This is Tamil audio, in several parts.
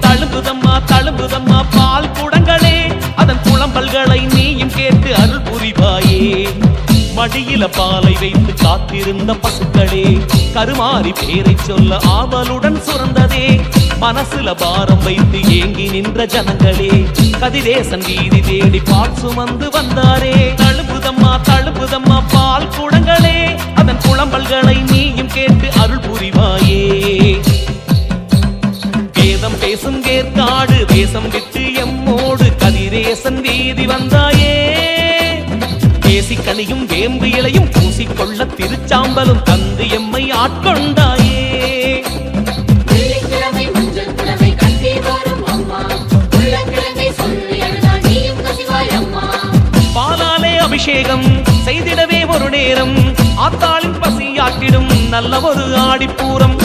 தழும்புதம்மா தழும்புதம்மா பால் குடங்களே அதன் புலம்பல்களை நீயும் கேட்டு அருள் புரிவாயே. மடியில பாலை வைத்து காத்திருந்த பசுக்களே கருமாறி பேரை சொல்ல ஆவலுடன் சுரந்ததே. மனசுல பாரம் வைத்து ஏங்கி நின்ற ஜனங்களே கதிரேசன் வீதி தேடி பால் சுமந்து வந்தாரே. தழும்புதம்மா தழும்புதம்மா பால் குடங்களே அதன் புலம்பல்களை நீயும் கேட்டு அருள் புரிவாயே. வேதம் பேசும் கேற்காடு தேசம் விட்டு எம்மோடு கதிரேசன் வீதி வந்தாயே. தேசிக்கனியும் வேம்பு இலையும் பூசிக்கொள்ள திருச்சாம்பலும் தந்து எம்மை ஆட்கொண்டாயே. பாலாலே அபிஷேகம் செய்திடவே ஒரு நேரம் ஆத்தாளின் பசியாக்கிடும் நல்ல ஒரு ஆடிப்பூரம்.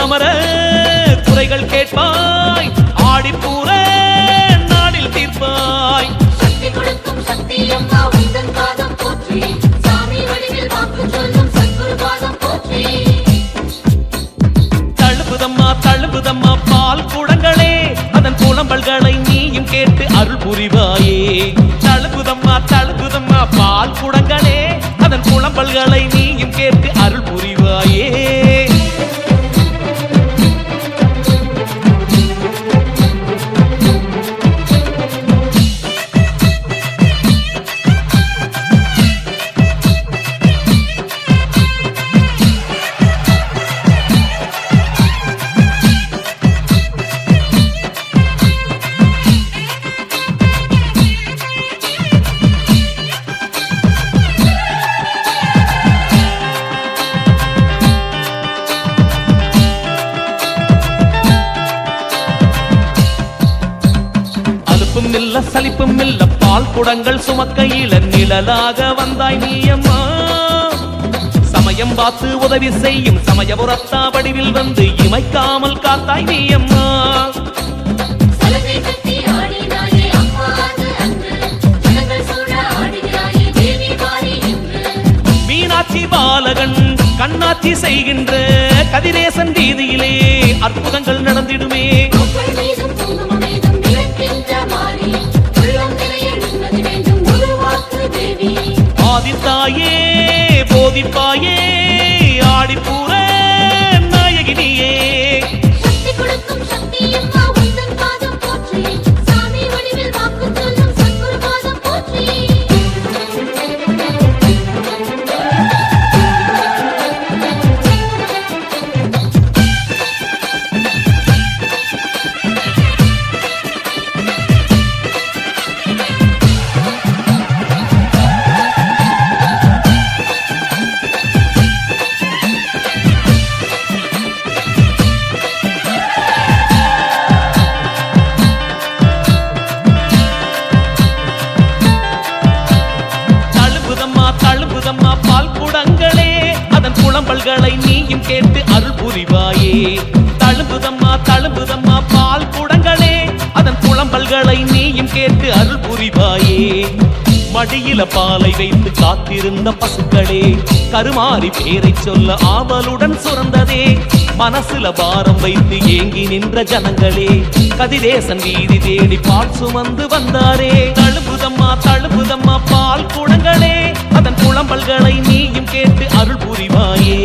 அமர குறைகள் கேட்பாய் ஆடிப்பூர நாடில் தீர்ப்பாய். தழும்புதம்மா தழும்புதம்மா பால் குடங்களே அதன் புலம்பல்களை நீயும் கேட்டு அருள் புரிவாயே. தழும்புதம்மா தழும்புதம்மா பால் குடங்களே அதன் புலம்பல்களை நீயும் கேட்டு அருள் புரிவாயே. சலிப்பும் இல்ல பால் குடங்கள் சுமக்கையில நிழலாக வந்தாய் நீயம்மா. சமயம் பார்த்து உதவி செய்யும் சமயபுரத்தா வடிவில் வந்து இமைக்காமல் காத்தாய் நீயம்மா. மீனாட்சி பாலகன் கண்ணாட்சி செய்கின்ற கதிரேசன் வீதியிலே அற்புதங்கள் நடந்திடுமே. ஆதித்தாயே போதிப்பாயே ஆடிப்பூர நாயகினியே. புலம்பல்களை நீயும் கேட்டு அருள் புரிவாயே. தழும்புதம்மா தழும்புதம்மா பால் குடங்களே அதன் புலம்பல்களை நீயும் கேட்டு அருள் புரிவாயே. மடியில பாலை வைத்து காத்திருந்த பசுக்களே கருமாறி பேரை சொல்ல ஆவலுடன் சுரந்ததே. மனசுல பாரம் வைத்து ஏங்கி நின்ற ஜனங்களே கதிரேசன் வீதி தேடி பால் சுமந்து வந்தாரே. தழும்புதம்மா தழும்புதம்மா பால் குடங்களே அதன் புலம்பல்களை நீயும் கேட்டு அருள் புரிவாயே.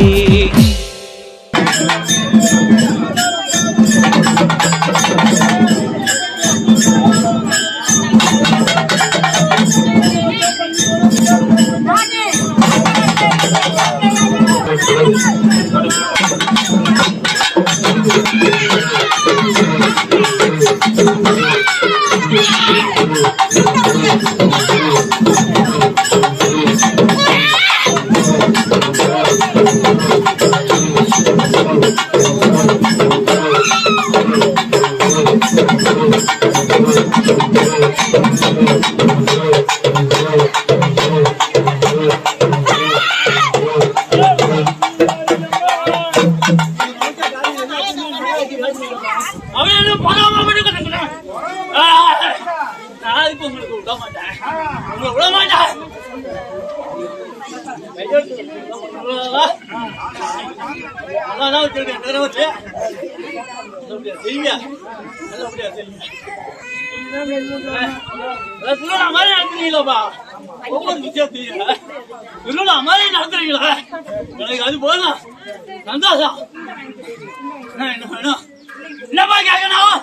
மாதிரி நடத்துறீங்களாப்பா ஒவ்வொரு விஷயத்தையும் மாதிரி நடத்துறீங்களா எனக்கு அது போதும் சந்தோஷம் என்ன வேணும் என்னப்பா கேட்கணும்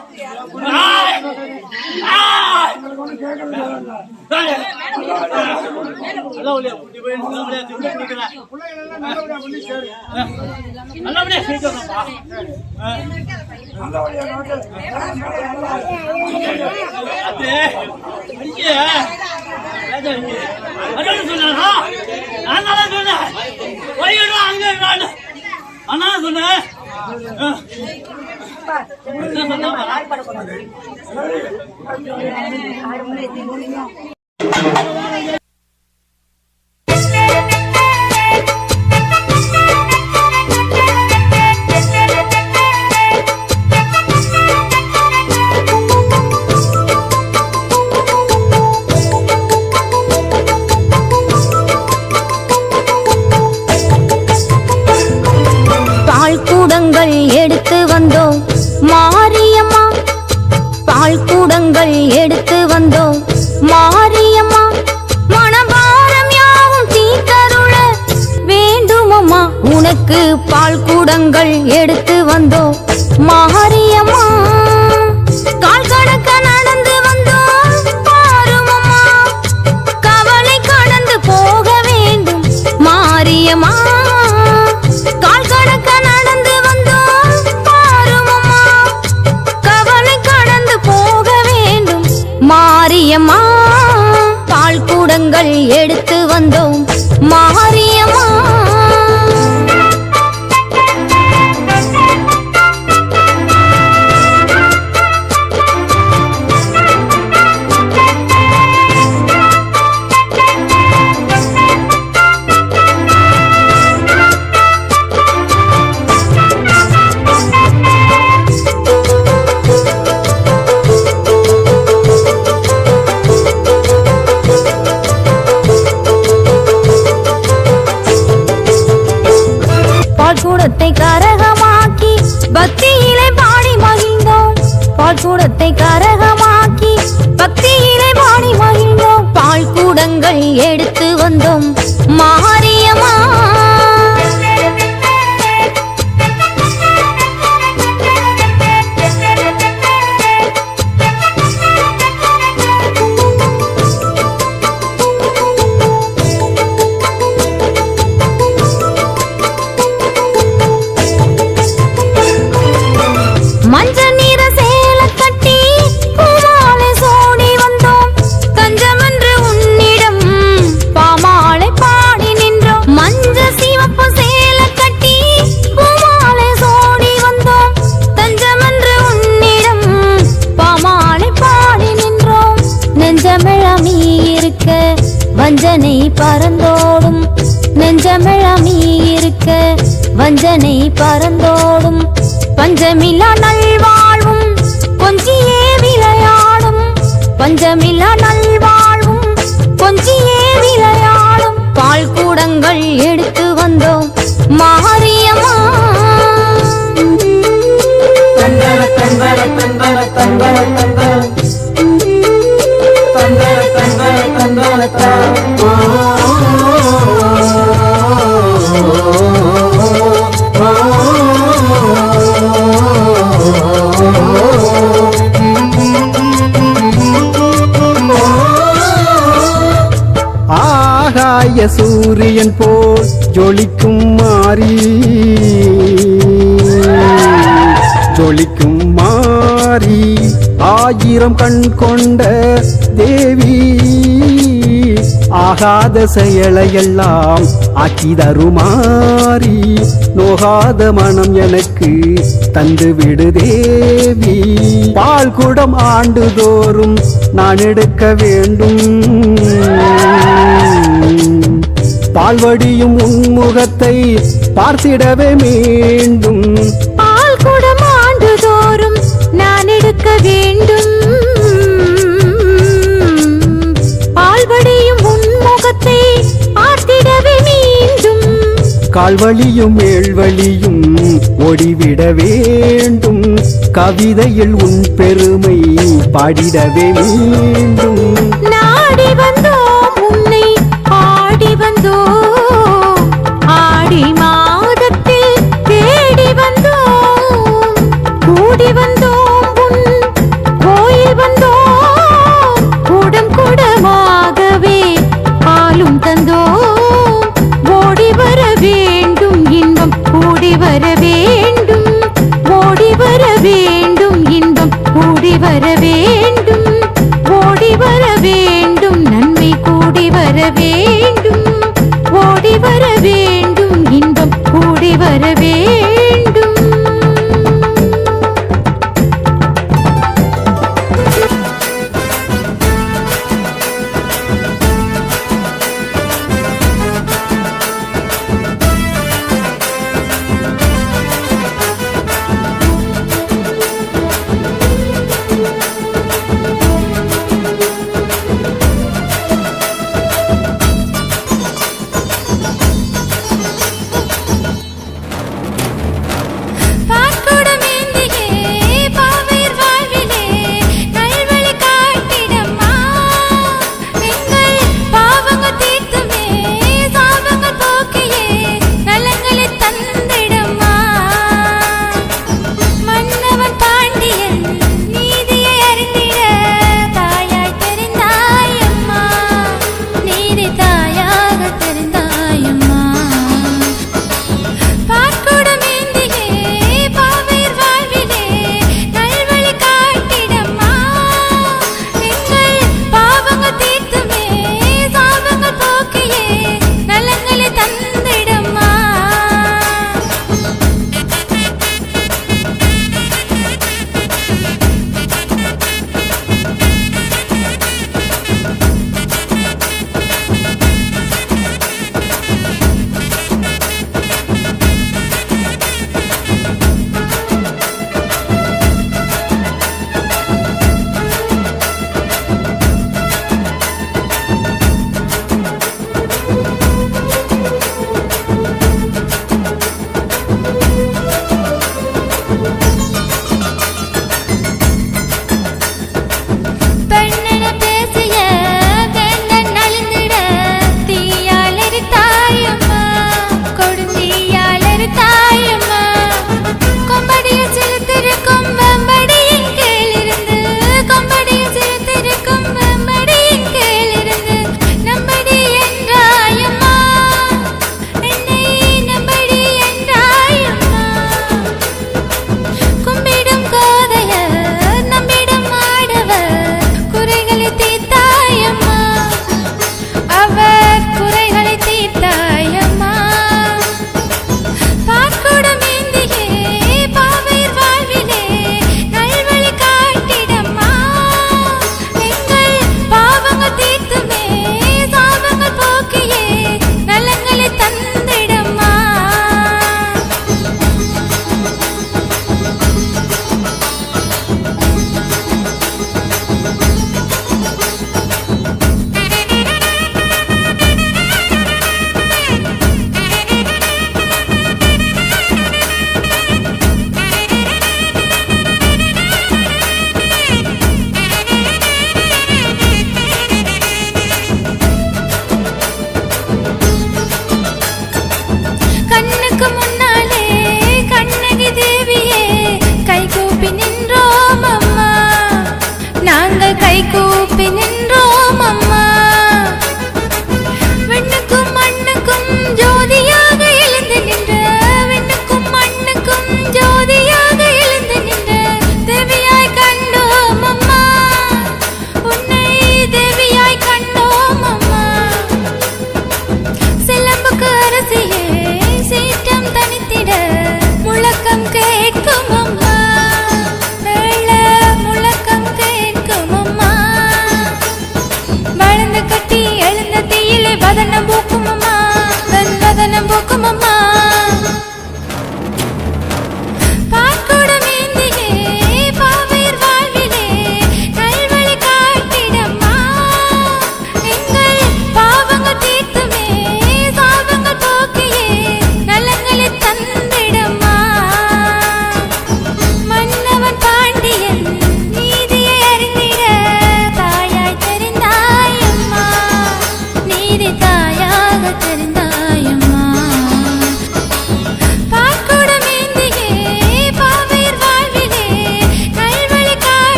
நல்லபடியா சேர்க்கணும்ப்பா சொன்னா நான் நல்லா சொன்னேன் அண்ணா சொன்னேன் எடுத்து வந்தோம் மாரியம்மா, பால் கூடங்கள் எடுத்து வந்தோம் மாரியம்மா, மனபாரம் யாவும் தீர்த்தருள வேண்டுமம்மா, உனக்கு பால் கூடங்கள் எடுத்து வந்தோம் மாரியம்மா, கால் கடக்க நடந்து வந்தோம் பாருமம்மா, கவலை கடந்து போக வேண்டும் மாரியம்மா, கால் கடக்க நடந்து வந்தோம் பாருமம்மா, கவலை கடந்து போக வேண்டும் மாரியம்மா, பால் கூடங்கள் எடுத்து வந்தோம் மாரியம்மா. பால்குடத்தை கரகமாக்கி பக்தியிலே பாடி மகிழ்ந்தோம், பால்குடத்தை கரகமாக்கி பக்தியிலே பாடி மகிழ்ந்தோம், பால் கூடங்கள் எடுத்து வந்தோம் மாரியம்மா. மஞ்ச நீர சேல கட்டி பூமாலை சோடி வந்தோம், தஞ்சமென்று உன்னிடம் பாமாலை பாடி நின்றோம், மஞ்ச சிவப்பு சேல கட்டி பூமாலை சோடி வந்தோம், தஞ்சமென்று உன்னிடம் பாமாலை பாடி நின்றோம், நெஞ்சமெழாமி இருக்க வஞ்சனை பறந்தோடும், நெஞ்சமெழாமி இருக்க வஞ்சனை பறந்தோடும், பஞ்சமில்லா நல்வாழ்வும் கொஞ்சியே விளையாடும், பஞ்சமில்லா நல்வாழ்வும் கொஞ்சியே விளையாடும், பால் கூடங்கள் எடுத்து வந்தோம் மாரியம்மா. தந்தர தந்தர தந்தர தந்தர தந்தர தந்தர தந்தர தந்தர ஆகாய சூரியன் போல் ஜொலிக்கும் மாறி, ஜொலிக்கும் மாறி, ஆயிரம் கண் கொண்ட தேவி, ஆகாத செயலையெல்லாம் ஆக்கி தருமாறி, நோகாத மனம் எனக்கு தந்து விடு தேவி, பால் குடம் ஆண்டுதோறும் நான் எடுக்க வேண்டும், பால்வடியும் உன்முகத்தை பார்த்திடவே மீண்டும், பால் குடம் ஆண்டுதோறும் நான் எடுக்க வேண்டும், பால்வடியும் உன்முகத்தை பார்த்திடவே மீண்டும். கால்வழியும் மேல்வழியும் ஓடிவிட வேண்டும் கவிதையில் உன் பெருமை பாடிடவே மீண்டும் நாடி வந்தோம் உன்னை ஆடி வந்தோம் ஆடி